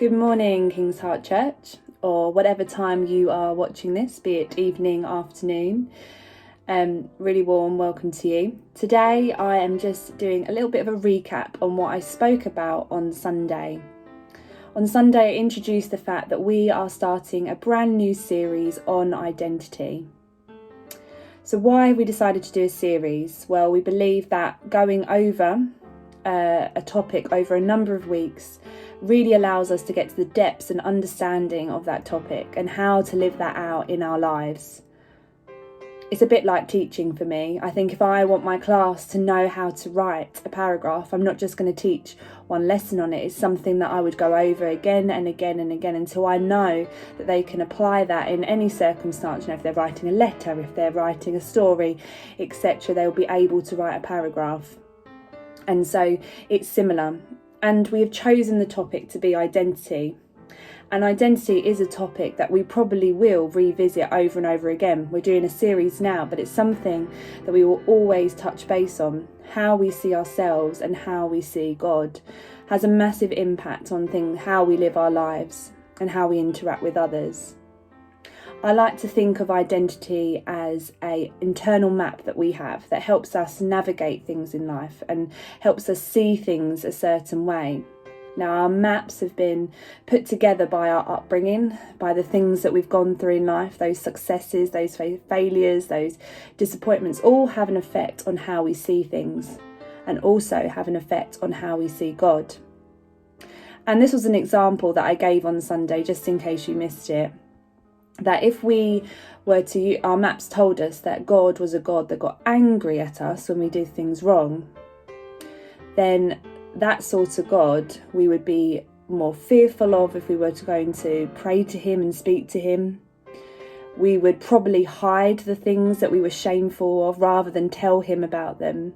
Good morning, KingsHeart Church, or whatever time you are watching this, be it evening, afternoon. Really warm welcome to you. Today I am just doing a little bit of a recap on what I spoke about on Sunday. On Sunday I introduced the fact that we are starting a brand new series on identity. So why have we decided to do a series? Well, we believe that going over a topic over a number of weeks really allows us to get to the depths and understanding of that topic and how to live that out in our lives. It's a bit like teaching for me. I think if I want my class to know how to write a paragraph, I'm not just going to teach one lesson on it. It's something that I would go over again and again and again until I know that they can apply that in any circumstance. You know, if they're writing a letter, if they're writing a story, etc., they'll be able to write a paragraph. And so it's similar. And we have chosen the topic to be identity. And identity is a topic that we probably will revisit over and over again. We're doing a series now, but it's something that we will always touch base on. How we see ourselves and how we see God has a massive impact on how we live our lives and how we interact with others. I like to think of identity as an internal map that we have that helps us navigate things in life and helps us see things a certain way. Now, our maps have been put together by our upbringing, by the things that we've gone through in life, those successes, those failures, those disappointments, all have an effect on how we see things and also have an effect on how we see God. And this was an example that I gave on Sunday, just in case you missed it. That if we were to, our maps told us that God was a God that got angry at us when we did things wrong, then that sort of God we would be more fearful of if we were going to pray to him and speak to him. We would probably hide the things that we were shameful of rather than tell him about them.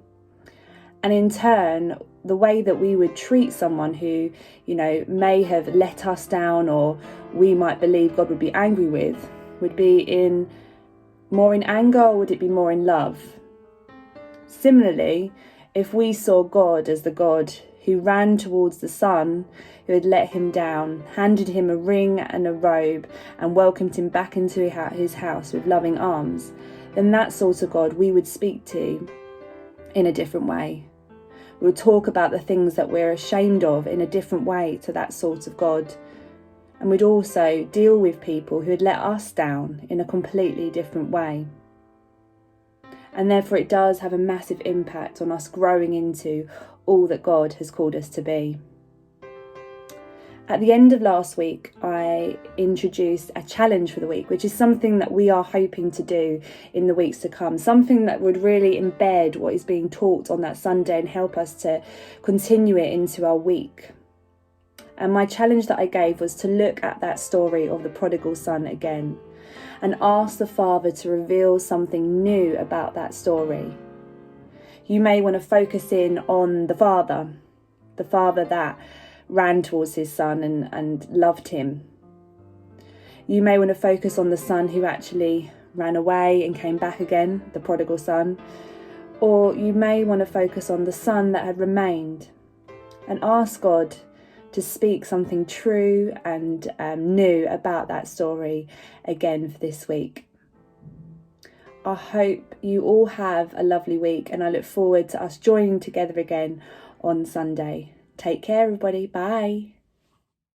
And in turn, the way that we would treat someone who, may have let us down or we might believe God would be angry with would be more in anger, or would it be more in love? Similarly, if we saw God as the God who ran towards the son who had let him down, handed him a ring and a robe and welcomed him back into his house with loving arms, then that sort of God we would speak to in a different way. We would talk about the things that we're ashamed of in a different way to that sort of God. And we'd also deal with people who had let us down in a completely different way. And therefore it does have a massive impact on us growing into all that God has called us to be. At the end of last week, I introduced a challenge for the week, which is something that we are hoping to do in the weeks to come, something that would really embed what is being taught on that Sunday and help us to continue it into our week. And my challenge that I gave was to look at that story of the prodigal son again and ask the Father to reveal something new about that story. You may want to focus in on the father that ran towards his son and loved him. You may want to focus on the son who actually ran away and came back again, the prodigal son. Or you may want to focus on the son that had remained and ask God to speak something true and new about that story again for this week. I hope you all have a lovely week and I look forward to us joining together again on Sunday. Take care, everybody. Bye.